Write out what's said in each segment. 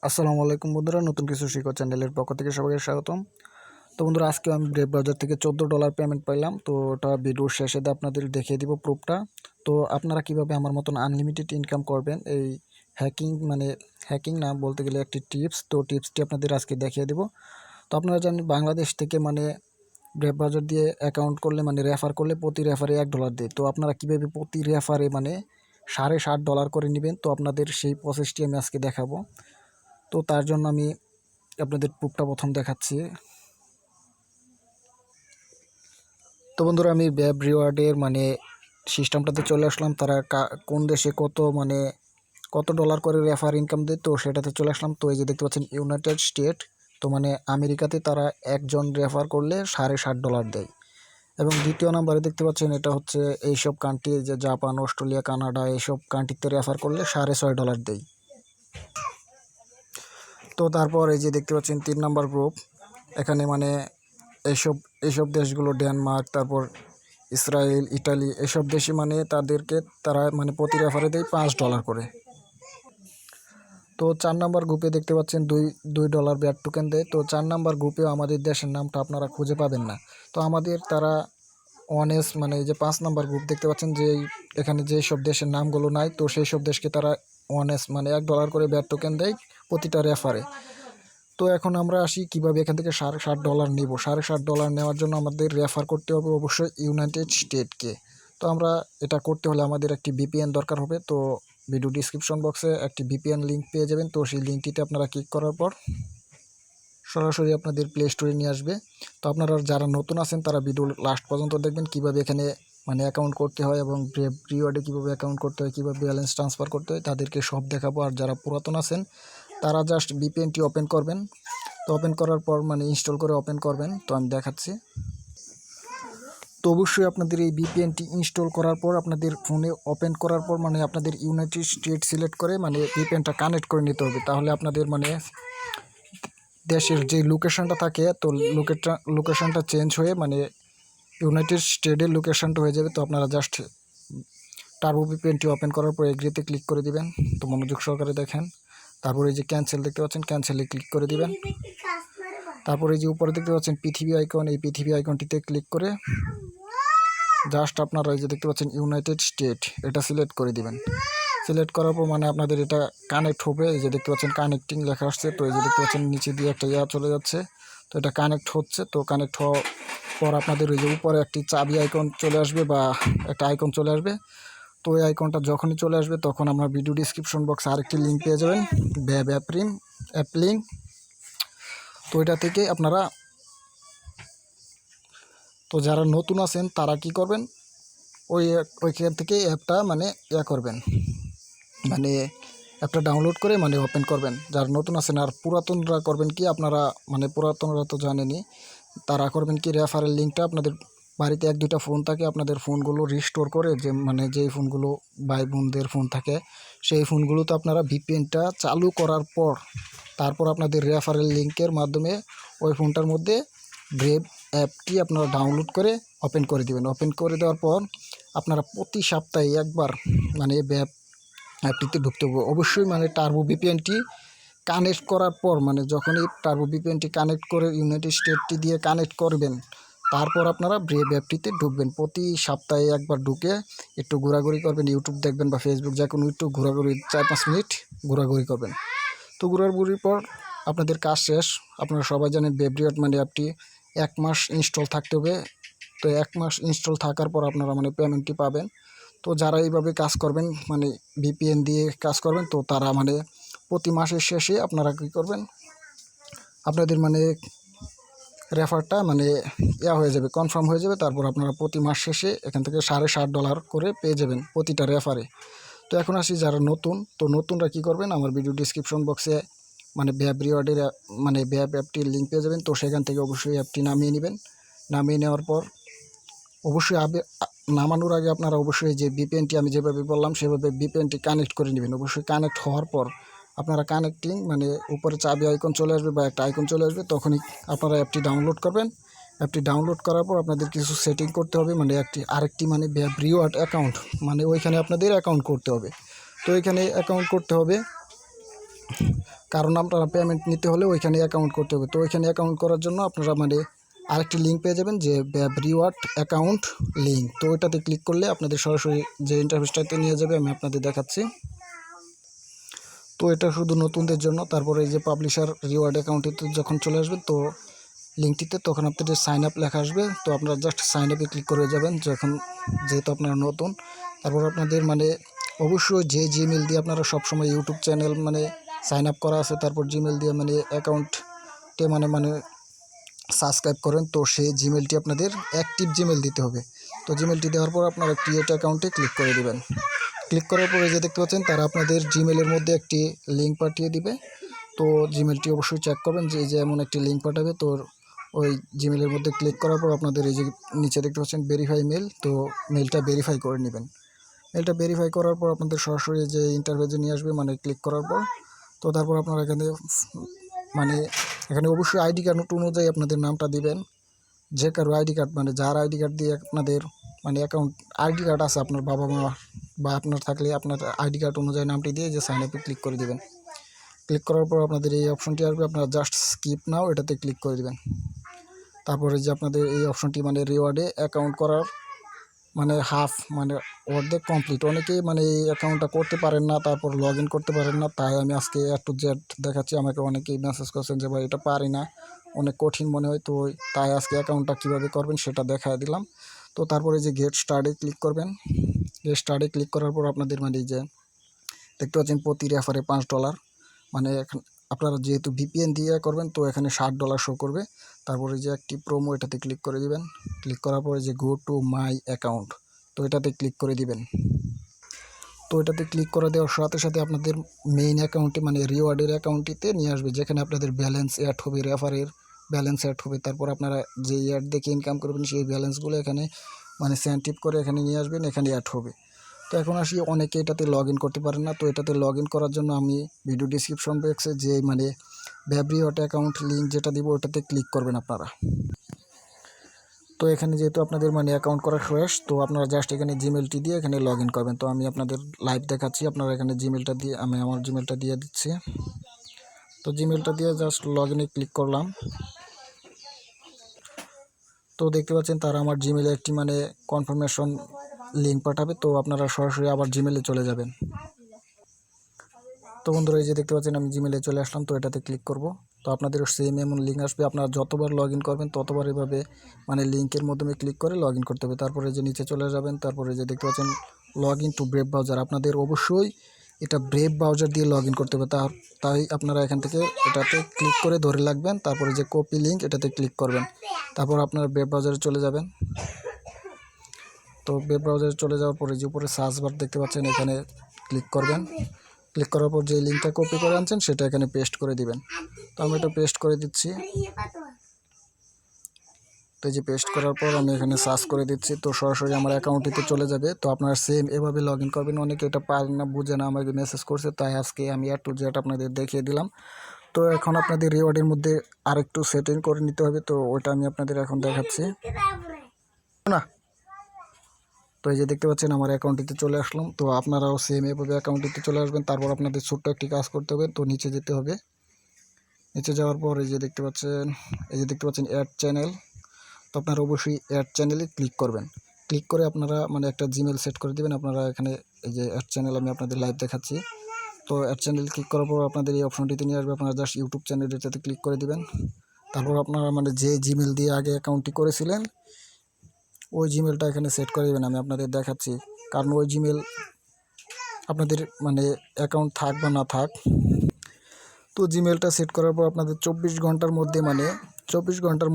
আসসালামু আলাইকুম বন্ধুরা, নতুন কিছু শিখো চ্যানেলের পক্ষ থেকে সবাইকে স্বাগতম। তো বন্ধুরা, আজকে আমি ব্রেভ ব্রাউজার থেকে $14 পেমেন্ট পাইলাম। তো ওটা ভিডিওর শেষে আপনাদের দেখিয়ে দিব প্রুফটা। তো আপনারা কিভাবে আমার মতন আনলিমিটেড ইনকাম করবেন, এই হ্যাকিং না বলতে গেলে একটি টিপস, তো টিপসটি আপনাদের আজকে দেখিয়ে দেব। তো আপনারা জানেন বাংলাদেশ থেকে ব্রেভ ব্রাউজার দিয়ে অ্যাকাউন্ট করলে রেফার করলে প্রতি রেফারে $1 দেয়। তো আপনারা কীভাবে প্রতি রেফারে $60.5 করে নেবেন, তো আপনাদের সেই প্রসেসটি আমি আজকে দেখাবো। তো তার জন্য আমি আপনাদের প্রুফটা প্রথম দেখাচ্ছি। তো বন্ধুরা, আমি ব্যাব রিওয়ার্ডের সিস্টেমটাতে চলে আসলাম। তারা কোন দেশে কত ডলার করে রেফার ইনকাম দেয়, তো সেটাতে চলে আসলাম। তো এই যে দেখতে পাচ্ছেন ইউনাইটেড স্টেট, তো আমেরিকাতে তারা একজন রেফার করলে $60.5 দেয়। এবং দ্বিতীয় নাম্বারে দেখতে পাচ্ছেন এটা হচ্ছে এইসব কান্ট্রি, যে জাপান, অস্ট্রেলিয়া, কানাডা, এইসব কান্ট্রিতে রেফার করলে $6.5 দেয়। তো তারপর এই যে দেখতে পাচ্ছেন 3 নাম্বার গ্রুপ, এখানে এইসব এইসব দেশগুলো ডেনমার্ক, তারপর ইসরায়েল, ইটালি, এসব দেশে তারা প্রতি রেফারে দেয় $5 করে। তো 4 নাম্বার গ্রুপে দেখতে পাচ্ছেন $2 ব্যাট টোকেন দেয়। তো 4 নাম্বার গ্রুপেও আমাদের দেশের নামটা আপনারা খুঁজে পাবেন না। তো আমাদের তারা ওয়ানএস এই যে 5 নাম্বার গ্রুপ দেখতে পাচ্ছেন, যে এখানে যেসব দেশের নামগুলো নাই, তো সেই সব দেশকে তারা ওয়ানএস $1 করে ব্যাট টোকেন দেয় প্রতিটা রেফারে। তো এখন আমরা আসি কিভাবে এখান থেকে $60.5 নেব। $60.5 নেওয়ার জন্য আমাদের রেফার করতে হবে অবশ্যই ইউনাইটেড স্টেটকে। তো আমরা এটা করতে হলে আমাদের একটি ভিপিএন দরকার হবে। তো ভিডিও ডিসক্রিপশন বক্সে একটি ভিপিএন লিঙ্ক পেয়ে যাবেন। তো সেই লিঙ্কটিতে আপনারা ক্লিক করার পর সরাসরি আপনাদের প্লে স্টোরে নিয়ে আসবে। তো আপনারা যারা নতুন আছেন তারা ভিডিও লাস্ট পর্যন্ত দেখবেন, কীভাবে এখানে অ্যাকাউন্ট করতে হয় এবং ব্রেভ রিওয়ার্ডে কীভাবে অ্যাকাউন্ট করতে হয়, কীভাবে ব্যালেন্স ট্রান্সফার করতে হয়, তাদেরকে সব দেখাবো। আর যারা পুরাতন আছেন তারা জাস্ট ভিপিএনটি ওপেন করবেন। তো ওপেন করার পর ইনস্টল করে ওপেন করবেন। তো আমি দেখাচ্ছি। তো অবশ্যই আপনাদের এই ভিপিএনটি ইনস্টল করার পর আপনাদের ফোনে ওপেন করার পর আপনাদের ইউনাইটেড স্টেট সিলেক্ট করে ভিপিএনটা কানেক্ট করে নিতে হবে। তাহলে আপনাদের দেশের যে লোকেশনটা থাকে, তো লোকেশনটা চেঞ্জ হয়ে ইউনাইটেড স্টেটের লোকেশনটা হয়ে যাবে। তো আপনারা জাস্ট টার্বো ভিপিএনটি ওপেন করার পর এগ্রিতে ক্লিক করে দিবেন। তো মনোযোগ সহকারে দেখেন। তারপরে এই যে ক্যান্সেল দেখতে পাচ্ছেন, ক্যান্সেলে ক্লিক করে দিবেন। তারপরে এই যে উপরে দেখতে পাচ্ছেন পৃথিবী আইকন, এই পৃথিবী আইকনটিতে ক্লিক করে জাস্ট আপনারা এই যে দেখতে পাচ্ছেন ইউনাইটেড স্টেট, এটা সিলেক্ট করে দিবেন। সিলেক্ট করার পর আপনাদের এটা কানেক্ট হবে। এই যে দেখতে পাচ্ছেন কানেক্টিং লেখা আসছে। তো এই যে দেখতে পাচ্ছেন নিচে দিয়ে একটা চলে যাচ্ছে। তো এটা কানেক্ট হচ্ছে। তো কানেক্ট হওয়ার পর আপনাদের ওই যে উপরে একটি চাবি আইকন চলে আসবে বা একটা আইকন চলে আসবে। তো এই আইকনটা যখনই চলে আসবে তখন আমরা ভিডিও ডিসক্রিপশন বক্সে আরেকটি লিঙ্ক পেয়ে যাবেন, ব্যাব অ্যাপ লিঙ্ক। তো এটা থেকে আপনারা, তো যারা নতুন আছেন তারা কি করবেন, ওইখান থেকে অ্যাপটা করবেন, অ্যাপটা ডাউনলোড করে ওপেন করবেন যারা নতুন আছেন। আর পুরাতনরা করবেন কি, আপনারা পুরাতনরা তো জানেনই, তারা করবেন কি, রেফারেল লিঙ্কটা আপনাদের বাড়িতে 1-2টা ফোন থাকে, আপনাদের ফোনগুলো রিস্টোর করে, যে যেই ফোনগুলো ভাই বোনদের ফোন থাকে সেই ফোনগুলোতে আপনারা ভিপিএনটা চালু করার পর তারপর আপনাদের রেফারেল লিঙ্কের মাধ্যমে ওই ফোনটার মধ্যে ব্রেভ অ্যাপটি আপনারা ডাউনলোড করে ওপেন করে দেবেন। ওপেন করে দেওয়ার পর আপনারা প্রতি সপ্তাহে একবার ব্রেভ অ্যাপটিতে ঢুকতে হবে। অবশ্যই টার্বো ভিপিএনটি কানেক্ট করার পর যখনই টার্বো ভিপিএনটি কানেক্ট করে ইউনাইটেড স্টেটটি দিয়ে কানেক্ট করবেন, তারপর আপনারা ব্রেভ অ্যাপটিতে ঢুকবেন। প্রতি সপ্তাহে একবার ঢুকে একটু ঘোরাঘুরি করবেন, ইউটিউব দেখবেন বা ফেসবুক, যে কোনো একটু ঘোরাঘুরি 4-5 মিনিট ঘোরাঘুরি করবেন। তো ঘোরাঘুরির পর আপনাদের কাজ শেষ। আপনারা সবাই জানেন ব্রেভ রিওয়ার্ড অ্যাপটি 1 মাস ইনস্টল থাকতে হবে। তো 1 মাস ইনস্টল থাকার পর আপনারা পেমেন্টটি পাবেন। তো যারা এইভাবে কাজ করবেন, ভিপিএন দিয়ে কাজ করবেন, তো তারা প্রতি মাসের শেষে আপনারা কী করবেন, আপনাদের রেফারটা হয়ে যাবে, কনফার্ম হয়ে যাবে। তারপর আপনারা প্রতি মাস শেষে এখান থেকে $60.5 করে পেয়ে যাবেন প্রতিটা রেফারে। তো এখন আসি যারা নতুন, তো নতুনরা কী করবেন, আমার ভিডিও ডিসক্রিপশন বক্সে ব্যাব রিওয়ার্ডের ব্যাব অ্যাপটির লিঙ্ক পেয়ে যাবেন। তো সেখান থেকে অবশ্যই অ্যাপটি নামিয়ে নেবেন। নামিয়ে নেওয়ার পর অবশ্যই নামানোর আগে আপনারা অবশ্যই যে ভিপিএনটি আমি যেভাবে বললাম সেভাবে ভিপিএনটি কানেক্ট করে নেবেন। অবশ্যই কানেক্ট হওয়ার পর আপনারা কানেক্টিং উপরে চাবি আইকন চলে আসবে বা একটা আইকন চলে আসবে, তখনই আপনারা অ্যাপটি ডাউনলোড করবেন। অ্যাপটি ডাউনলোড করার পর আপনাদের কিছু সেটিং করতে হবে, আরেকটি ব্যাব রিওয়ার্ড অ্যাকাউন্ট, ওইখানে আপনাদের অ্যাকাউন্ট করতে হবে। তো এখানে অ্যাকাউন্ট করতে হবে। কারণ আপনারা পেমেন্ট নিতে হলে ওইখানে অ্যাকাউন্ট করতে হবে। তো ওইখানে অ্যাকাউন্ট করার জন্য আপনারা মানে আরেকটি লিঙ্ক পেয়ে যাবেন যে ব্যাব রিওয়ার্ড অ্যাকাউন্ট লিঙ্ক। তো ওইটাতে ক্লিক করলে আপনাদের সরাসরি যে ইন্টারফেসটাতে নিয়ে যাবে আমি আপনাদের দেখাচ্ছি। তো এটা শুধু নতুনদের জন্য। তারপরে এই যে পাবলিশার রিওয়ার্ড অ্যাকাউন্টটিতে যখন চলে আসবে তো লিঙ্কটিতে তখন আপনাদের সাইন আপ লেখা আসবে। তো আপনারা জাস্ট সাইন আপে ক্লিক করে যাবেন যেহেতু আপনারা নতুন। তারপর আপনাদের মানে অবশ্যই যে জিমেল দিয়ে আপনারা সবসময় ইউটিউব চ্যানেল মানে সাইন আপ করা আছে, তারপর জিমেল দিয়ে মানে অ্যাকাউন্টে মানে সাবস্ক্রাইব করেন, তো সেই জিমেলটি আপনাদের অ্যাক্টিভ জিমেল দিতে হবে। তো জিমেলটি দেওয়ার পর আপনারা ক্রিয়েট অ্যাকাউন্টে ক্লিক করে দেবেন। ক্লিক করার পরে যে দেখতে পাচ্ছেন তারা আপনাদের জিমেলের মধ্যে একটি লিঙ্ক পাঠিয়ে দিবে। তো জিমেলটি অবশ্যই চেক করবেন যে এমন একটি লিঙ্ক পাঠাবে। তো ওই জিমেলের মধ্যে ক্লিক করার পর আপনাদের এই যে নিচে দেখতে পাচ্ছেন ভেরিফাই মেল, তো মেলটা ভেরিফাই করে নেবেন। মেলটা ভেরিফাই করার পর আপনাদের সরাসরি যে ইন্টারফেসে নিয়ে আসবে মানে ক্লিক করার পর। তো তারপর আপনারা মানে এখানে অবশ্যই আইডি কার্ড অনুযায়ী আপনাদের নামটা দিবেন। যে কারো আইডি কার্ড মানে যার আইডি কার্ড দিয়ে আপনাদের মানে অ্যাকাউন্ট আইডি কার্ড আছে আপনার বাবা মা বা আপনার থাকলে আপনার আইডি কার্ড অনুযায়ী নামটি দিয়ে যে সাইন আপে ক্লিক করে দেবেন। ক্লিক করার পর আপনাদের এই অপশনটি আসবে, আপনারা জাস্ট স্কিপ নাও এটাতে ক্লিক করে দেবেন। তারপরে যে আপনাদের এই অপশনটি মানে রিওয়ার্ডে অ্যাকাউন্ট করার মানে হাফ মানে অর্ধেক কমপ্লিট। অনেকেই মানে এই অ্যাকাউন্টটা করতে পারেন না, তারপর লগ ইন করতে পারেন না, তাই আমি আজকে টু জেড দেখাচ্ছি। আমাকে অনেকেই মেসেজ করছেন যে ভাই এটা পারি না, অনেক কঠিন মনে হয়, তো তাই আজকে অ্যাকাউন্টটা কীভাবে করবেন সেটা দেখায় দিলাম। তো তারপরে যে গেট স্টার্টে ক্লিক করবেন। গেট স্টার্টে ক্লিক করার পর আপনাদের মানে যে দেখতে পাচ্ছেন প্রতি রেফারে $5 মানে আপনারা যেহেতু ভিপিএন দিয়ে করবেন তো এখানে $60 শো করবে। তারপরে যে একটি প্রোমো এটাতে ক্লিক করে দিবেন। ক্লিক করার পরে যে গো টু মাই অ্যাকাউন্ট, তো এটাতে ক্লিক করে দিবেন। তো এটাতে ক্লিক করে দেওয়ার সাথে সাথে আপনাদের মেইন অ্যাকাউন্টে মানে রিওয়ার্ডের অ্যাকাউন্টটিতে নিয়ে আসবে, যেখানে আপনাদের ব্যালেন্স অ্যাড হবে, রেফারের ব্যালেন্স অ্যাড হবে। তারপর আপনারা যে অ্যাড দেখে ইনকাম করবেন সেই ব্যালেন্সগুলো এখানে মানে সেন্টিভ করে এখানে নিয়ে আসবেন, এখানে অ্যাড হবে। তো এখন আসি অনেকে এটাতে লগ ইন করতে পারেন না। তো এটাতে লগ ইন করার জন্য আমি ভিডিও ডিসক্রিপশন বক্সে যে মানে ব্যাব রিওয়ার্ড অ্যাকাউন্ট লিঙ্ক যেটা দিব ওটাতে ক্লিক করবেন আপনারা। তো এখানে যেহেতু আপনাদের মানে অ্যাকাউন্ট করা শেষ, তো আপনারা জাস্ট এখানে জিমেলটি দিয়ে এখানে লগ ইন করবেন। তো আমি আপনাদের লাইভ দেখাচ্ছি, আপনারা এখানে জিমেলটা দিয়ে আমি আমার জিমেলটা দিয়ে দিচ্ছি। তো জিমেলটা দিয়ে জাস্ট লগ ইনে ক্লিক করলাম। তো দেখতে পাচ্ছেন তারা আমার জিমেলে একটি মানে কনফার্মেশন লিঙ্ক পাঠাবে। তো আপনারা সরাসরি আবার জিমেলে চলে যাবেন। তো বন্ধুরা এই যে দেখতে পাচ্ছেন আমি জিমেলে চলে আসলাম। তো এটাতে ক্লিক করব। তো আপনাদের সেম এমন লিঙ্ক আসবে, আপনারা যতবার লগ ইন করবেন ততবার এভাবে মানে লিঙ্কের মাধ্যমে ক্লিক করে লগ ইন করতে হবে। তারপরে যে নিচে চলে যাবেন, তারপরে যে দেখতে পাচ্ছেন log in to Brave browser, আপনাদের অবশ্যই এটা ব্রেভ ব্রাউজার দিয়ে লগ ইন করতে হবে। তাই আপনারা এখান থেকে এটাতে ক্লিক করে ধরে রাখবেন, তারপরে যে কপি লিঙ্ক এটাতে ক্লিক করবেন। তারপর আপনারা ব্রেভ ব্রাউজারে চলে যাবেন। তো ওয়েব ব্রাউজারে চলে যাওয়ার পরে যে উপরে সার্চ বার দেখতে পাচ্ছেন এখানে ক্লিক করবেন। ক্লিক করার পর যে লিঙ্কটা কপি করে আনছেন সেটা এখানে পেস্ট করে দিবেন। তো আমি এটা পেস্ট করে দিচ্ছি। তো এই যে পেস্ট করার পর আমি এখানে সার্চ করে দিচ্ছি, তো সরাসরি আমার অ্যাকাউন্টটিতে চলে যাবে। তো আপনারা সেম এভাবে লগ ইন করবেন। অনেকে এটা পারেন না, বুঝে না, আমাকে মেসেজ করছে, তাই আজকে আমি টু জেড আপনাদের দেখিয়ে দিলাম। তো এখন আপনাদের রিওয়ার্ডের মধ্যে আরেকটু সেটিং করে নিতে হবে, তো ওইটা আমি আপনাদের এখন দেখাচ্ছি না। তো এই যে দেখতে পাচ্ছেন আমার অ্যাকাউন্টটিতে চলে আসলাম। তো আপনারাও সেম এভাবে অ্যাকাউন্টটিতে চলে আসবেন। তারপর আপনাদের ছোট্ট একটি কাজ করতে হবে, তো নিচে যেতে হবে। নিচে যাওয়ার পর এই যে দেখতে পাচ্ছেন অ্যাড চ্যানেল। তো আপনারা অবশ্যই অ্যাড চ্যানেলে ক্লিক করবেন। ক্লিক করে আপনারা মানে একটা জিমেল সেট করে দেবেন। আপনারা এখানে এই যে অ্যাড চ্যানেল আমি আপনাদের লাইভ দেখাচ্ছি। তো অ্যাড চ্যানেল ক্লিক করার পর আপনাদের এই অপশনটিতে নিয়ে আসবে, আপনারা জাস্ট ইউটিউব চ্যানেলটাতে ক্লিক করে দিবেন। তারপর আপনারা মানে যে জিমেল দিয়ে আগে অ্যাকাউন্টটি করেছিলেন ওই জিমেলটা এখানে সেট করে দেবেন। আমি আপনাদের দেখাচ্ছি, কারণ ওই জিমেল আপনাদের মানে অ্যাকাউন্ট থাক বা না থাক। তো জিমেলটা সেট করার পর আপনাদের 24 ঘন্টার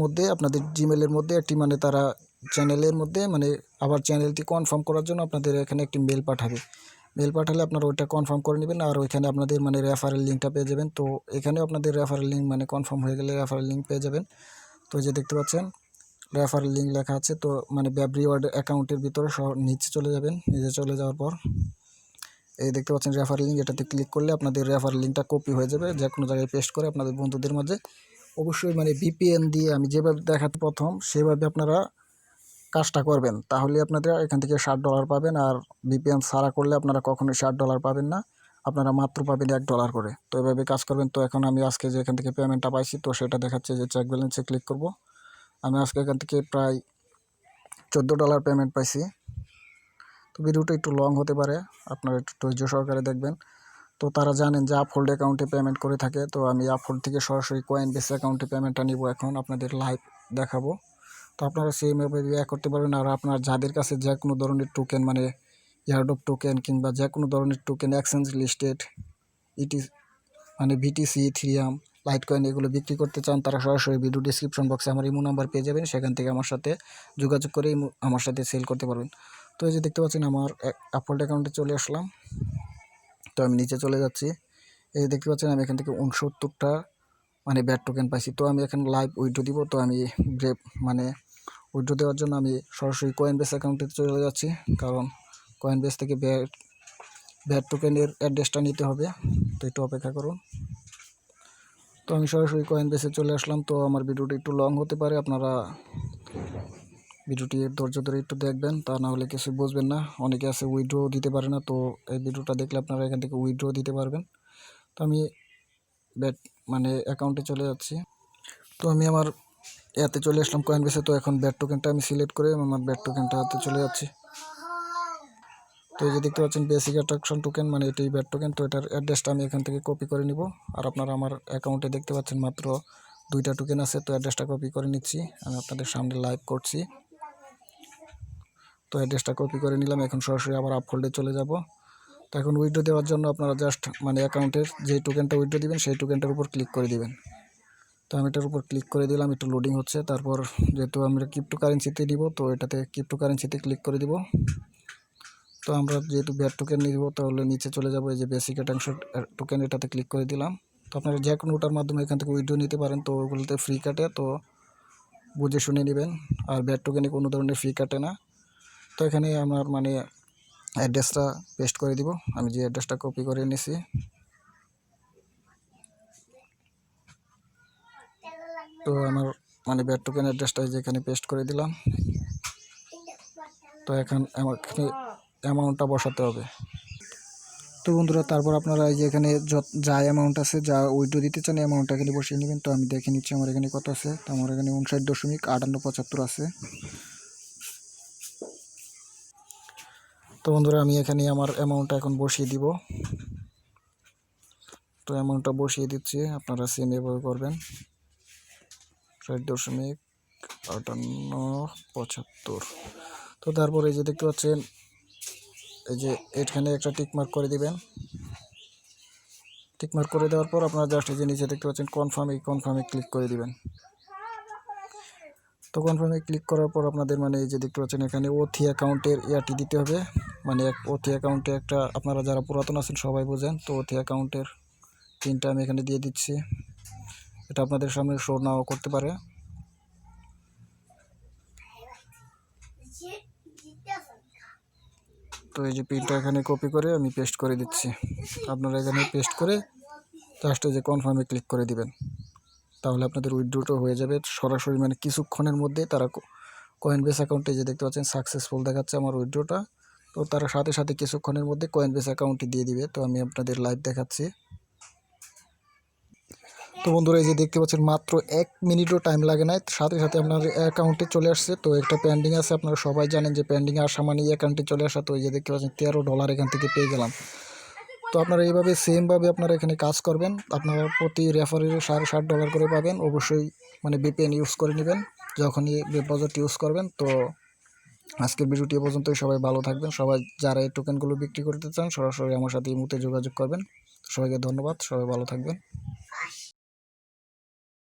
মধ্যে আপনাদের জিমেলের মধ্যে একটি মানে তারা চ্যানেলের মধ্যে মানে আবার চ্যানেলটি কনফার্ম করার জন্য আপনাদের এখানে একটি মেল পাঠাবে। মেল পাঠালে আপনারা ওইটা কনফার্ম করে নেবেন, আর ওইখানে আপনাদের মানে রেফারেল লিঙ্কটা পেয়ে যাবেন। তো এখানেও আপনাদের রেফারেল লিঙ্ক মানে কনফার্ম হয়ে গেলে রেফারেল লিঙ্ক পেয়ে যাবেন। তো যে দেখতে পাচ্ছেন রেফারেল লিঙ্ক লেখা আছে, তো মানে ব্যাব রিওয়ার্ড অ্যাকাউন্টের ভিতরে নিচে চলে যাবেন। নিচে চলে যাওয়ার পর এই দেখতে পাচ্ছেন রেফারেল লিঙ্ক, এটাতে ক্লিক করলে আপনাদের রেফারেল লিঙ্কটা কপি হয়ে যাবে, যে কোনো জায়গায় পেস্ট করে আপনাদের বন্ধুদের মাঝে অবশ্যই মানে ভিপিএন দিয়ে আমি যেভাবে দেখাতে প্রথম সেভাবে আপনারা কাজটা করবেন, তাহলে আপনাদের এখান থেকে $60 পাবেন। আর ভিপিএন ছাড়া করলে আপনারা কখনোই $60 পাবেন না। আপনারা মাত্র পাবেন $1 করে। তো এভাবে কাজ করবেন। তো এখন আমি আজকে যে এখান থেকে পেমেন্টটা পাইছি তো সেটা দেখাচ্ছে যে চেক ব্যালেন্সে ক্লিক করব। আমি আজকে এখান থেকে প্রায় $14 পেমেন্ট পাইছি। তো ভিডিওটা একটু লং হতে পারে, আপনারা একটু ধৈর্য সহকারে দেখবেন। তো তারা জানেন যে আপহোল্ড অ্যাকাউন্টে পেমেন্ট করে থাকে, তো আমি আপহোল্ড থেকে সরাসরি কয়েনবেস অ্যাকাউন্টে পেমেন্টটা নিব, এখন আপনাদের লাইভ দেখাবো। তো আপনারা সেইভাবে করতে পারবেন। আর আপনার যাদের কাছে যে কোনো ধরনের টোকেন মানে এয়ারড্রপ টোকেন কিংবা যে কোনো ধরনের টোকেন এক্সচেঞ্জ লিস্টেড ইটি মানে বিটিসি, ইথেরিয়াম, লাইটকয়েন এগুলো বিক্রি করতে চান, তারা সরাসরি ভিডিও ডিসক্রিপশন বক্সে আমার ইমো নাম্বার পেয়ে যাবেন। সেখান থেকে আমার সাথে যোগাযোগ করে আমার সাথে সেল করতে পারবেন। তো এই যে দেখতে পাচ্ছেন আমার আপহোল্ড অ্যাকাউন্টে চলে আসলাম। তো আমি নিচে চলে যাচ্ছি। এই যে দেখতে পাচ্ছেন আমি এখান থেকে 69টা মানে ব্যাট টোকেন পাইছি। তো আমি এখন লাইভ উইথড্র দিব। তো আমি মানে উইথড্র দেওয়ার জন্য আমি সরাসরি কয়েনবেস অ্যাকাউন্টে চলে যাচ্ছি, কারণ কয়েনবেস থেকে ব্যাট টোকেনের অ্যাড্রেসটা নিতে হবে। তো একটু অপেক্ষা করুন। তো আমি সরাসরি কয়েনবেসে চলে আসলাম। তো আমার ভিডিওটি একটু লং হতে পারে, আপনারা ভিডিওটি ধৈর্য ধরে একটু দেখবেন, তা না হলে কিছু বুঝবেন না। অনেকে আছে উইথড্র দিতে পারে না, তো এই ভিডিওটা দেখলে আপনারা এখান থেকে উইথড্র দিতে পারবেন। তো আমি ব্যাট মানে অ্যাকাউন্টে চলে যাচ্ছি। তো আমি আমার এতে চলে আসলাম কয়েনবেসে। তো এখন ব্যাট টোকেনটা আমি সিলেক্ট করে আমার ব্যাট টোকেনটা হাতে চলে যাচ্ছি। তো এই যে দেখতে পাচ্ছেন বেসিক অ্যাট্রাকশন টোকেন মানে এটাই ব্যাট টোকেন। তো এটার অ্যাড্রেসটা আমি এখান থেকে কপি করে নিব। আর আপনারা আমার অ্যাকাউন্টে দেখতে পাচ্ছেন মাত্র 2টা টোকেন আছে। তো অ্যাড্রেসটা কপি করে নিচ্ছি, আমি আপনাদের সামনে লাইভ করছি। তো অ্যাড্রেসটা কপি করে নিলাম। এখন সরাসরি আবার আপহোল্ডে চলে যাব। তো এখন উইথড্র দেওয়ার জন্য আপনারা জাস্ট মানে অ্যাকাউন্টের যে টোকেনটা উইথড্র দিবেন সেই টোকেনটার উপর ক্লিক করে দিবেন। তো আমি এটার উপর ক্লিক করে দিলাম, একটু লোডিং হচ্ছে। তারপর যেহেতু আমরা ক্রিপ্টোকারেন্সিতে দিব, তো এটাতে ক্রিপ্টোকারেন্সিতে ক্লিক করে দিব। তো আমরা যেহেতু ব্যাট টোকেন নিব তাহলে নিচে চলে যাব, এই যে বেসিক অ্যাট্রাকশন টোকেন এটাতে ক্লিক করে দিলাম। তো আপনারা যে কোনো ওটার মাধ্যমে এখান থেকে উইথড্র নিতে পারেন। তো ওগুলোতে ফ্রি কাটে, তো বুঝে শুনে নেবেন। আর ব্যাট টোকেনে কোনো ধরনের ফ্রি কাটে না। তো এখানে আমার মানে অ্যাড্রেসটা পেস্ট করে দিব। আমি যে অ্যাড্রেসটা কপি করে নিয়েছি, তো আমার মানে ব্যাট টোকেন অ্যাড্রেসটা যেখানে পেস্ট করে দিলাম। তো এখন আমাকে অ্যামাউন্টটা বসাতে হবে। তো বন্ধুরা তারপর আপনারা এই যে এখানে যা অ্যামাউন্ট আছে, যা উইথড্র দিতে চান অ্যামাউন্টটা এখানে বসিয়ে নেবেন। তো আমি দেখে নিচ্ছি আমার এখানে কত আছে। তো আমার এখানে 59.5875 আছে। তো বন্ধুরা আমি এখানে আমার অ্যামাউন্টটা এখন বসিয়ে দিব। তো অ্যামাউন্টটা বসিয়ে দিচ্ছি, আপনারা সেম এভাবে করবেন। 60.5875। তো তারপরে এই যে দেখতে পাচ্ছেন এই যে এখানে একটা টিকমার্ক করে দিবেন। টিকমার্ক করে দেওয়ার পর আপনারা জাস্ট এই যে নিচে দেখতে পাচ্ছেন কনফার্মে ক্লিক করে দিবেন। তো কনফার্মে ক্লিক করার পর আপনাদের মানে এই যে দেখতে পাচ্ছেন এখানে ওথি অ্যাকাউন্টের ইয়াটি দিতে হবে। মানে ওথি অ্যাকাউন্টে একটা, আপনারা যারা পুরাতন আছেন সবাই বোঝেন। তো ওথি অ্যাকাউন্টের পিনটা আমি এখানে দিয়ে দিচ্ছি। এটা আপনাদের সামনে শো নাও করতে পারে। তো এই যে পিনটা এখানে কপি করে আমি পেস্ট করে দিচ্ছি। আপনারা এখানে পেস্ট করে জাস্ট এই যে কনফার্মে ক্লিক করে দিবেন, তাহলে আপনাদের উইথড্রটা হয়ে যাবে সরাসরি। মানে কিছুক্ষণের মধ্যে তারা কয়েনবেস অ্যাকাউন্টে যে দেখতে পাচ্ছেন সাকসেসফুল দেখাচ্ছে আমার উইথড্রটা। তো তারা সাথে সাথে কিছুক্ষণের মধ্যে কয়েনবেস অ্যাকাউন্টে দিয়ে দিবে। তো আমি আপনাদের লাইভ দেখাচ্ছি। তো বন্ধুরা এই যে দেখতে পাচ্ছেন মাত্র 1 মিনিটও টাইম লাগে না, সাথে সাথে আপনার অ্যাকাউন্টে চলে আসছে। তো একটা পেন্ডিং আছে, আপনারা সবাই জানেন যে পেন্ডিংয়ে আসা মানে অ্যাকাউন্টে চলে আসা। তো এই যে দেখতে পাচ্ছেন $13 এখান থেকে পেয়ে গেলাম। তো আপনারা এইভাবে সেমভাবে আপনারা এখানে কাজ করবেন। আপনারা প্রতি রেফারের $60.5 করে পাবেন। অবশ্যই মানে VPN ইউজ করে নেবেন যখনই ওয়েব ব্রাউজারটি ইউজ করবেন। তো আজকের ভিডিওটি এ পর্যন্তই। সবাই ভালো থাকবেন। সবাই যারা এই টোকেনগুলো বিক্রি করতে চান সরাসরি আমার সাথে এই মুহূর্তে যোগাযোগ করবেন। সবাইকে ধন্যবাদ, সবাই ভালো থাকবেন।